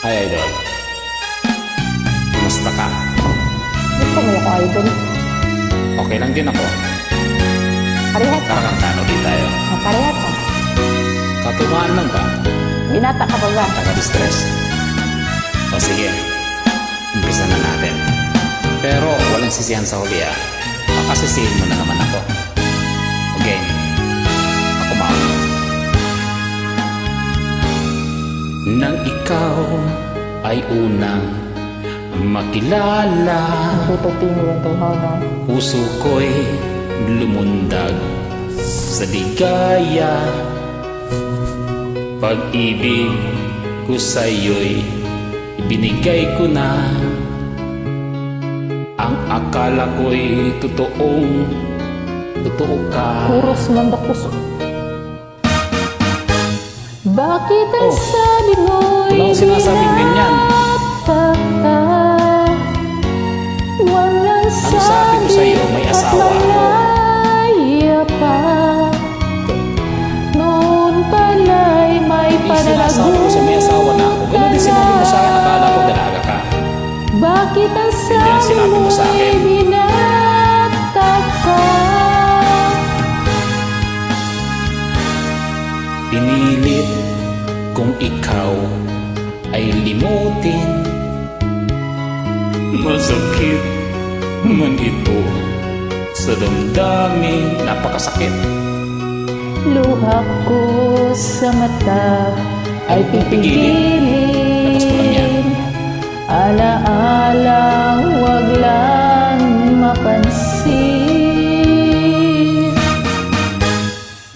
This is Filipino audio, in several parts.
Hi, Idol. Kumusta ka? Gusto mo ako, Idol? Okay lang din ako. Parehat ka. Kakantano di tayo. Parehat ka. Katumaan lang ba? Binata ka ba ba? Taga-distress. O sige, umpisa na natin. Pero walang sisihan sa huli ah. Pakasisihin mo na naman ako. Okay, ako mauna. Nang ikaw ay unang makilala, Tutupin mo yung tuhaw, no? puso ko'y lumundag sa ligaya. Pag-ibig ko sa'yo'y ibinigay ko na. Ang akala ko'y totoo ka. Kuros mandakus. Bakit ang sabi mo'y Wala akong sinasabing ganyan. binataka? Walang Ano sabi ko sa'yo? May asawa ako. malaya pa. Noon pala'y may Sinasabi ko sa may asawa na ako. Ganun din sinabi mo sa akin, akala ko dalaga ka. Bakit ang Hindi yan sabi sinabi mo sa mo'y akin. binataka? Pinilit kung ikaw ay limutin. Masakit man ito sa damdamin. Napakasakit. Luha ko sa mata ay Ano kung pipigilin? Tapos mo lang yan. pipigilin. Alaalang wag lang mapansin.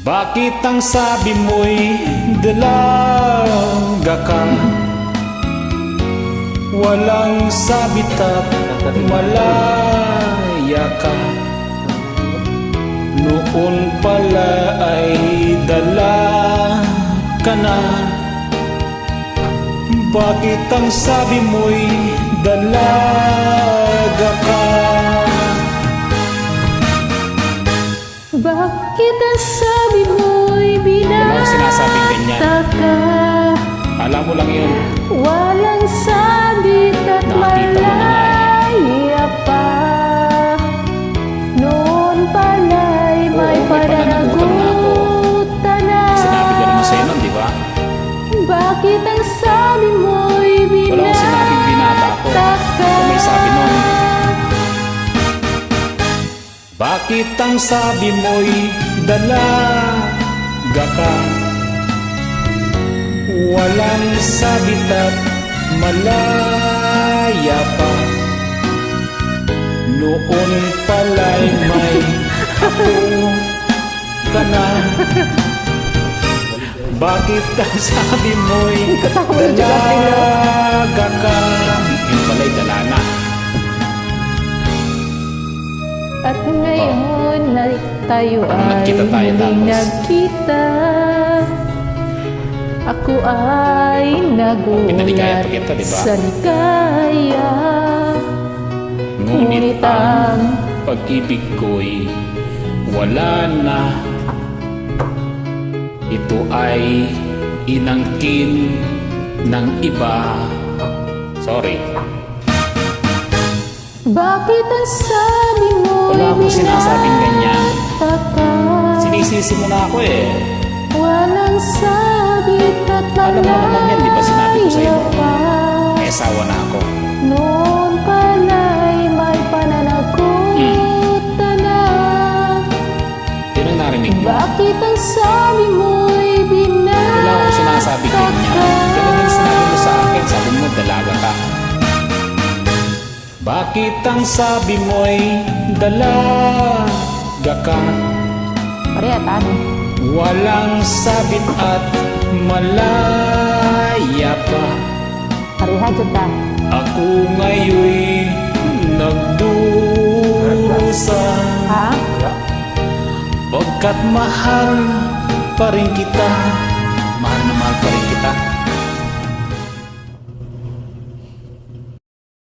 Bakit ang sabi mo'y dalaga ka? Walang sabit at malaya ka. Noon pala ay dala ka na. Bakit ang sabi mo'y dalaga ka? Bakit ang sabi mo'y Wala akong sinasabing ganyan. binataka? Alam mo lang yun. Walang sabit at Nakita mo na nga malaya pa. Noon pala'y may Oo, may pananagutan na ako. pananagutan na. Sinabi ko naman sa'yo nun, di ba? Bakit ang sabi mo'y Wala akong sinabing binata ako. binataka? So may sabi nun. Bakit ang sabi mo'y dalaga ka? Walang sabit at malaya pa. Noon pala'y may ako ka na. Bakit ang sabi mo'y dalaga ka? Yung pala'y dala na. At ngayon na tayo Parang ay nagkita tayo muling tapos. nagkita. Ako ay Pinaligaya nagulat pa kita, di ba? sa ligaya. Ngunit ang pag-ibig ko'y wala na. Ito ay inangkin ng iba. Sorry. Bakit ang sabi mo Wala akong sinasabing ganyan. binataka? Sinisisi mo na ako eh. Walang sabit at Alam mo naman yan, di ba? Sinabi ko sa'yo. malaya pa. May asawa na ako. Noon pala'y may pananagutan na. Yun ang narinig mo. Bakit ang sabi mo'y binataka? Wala akong sinasabing ganyan. Ganun yung sinabi mo sa akin. Sabi mo, dalaga ka. Bakit ang sabi mo'y dalaga ka? Parehat, ano? Walang sabit at malaya pa. Parehat dyan ta. Ako ngayon'y nagdusa. Ha? Pagkat mahal pa rin kita.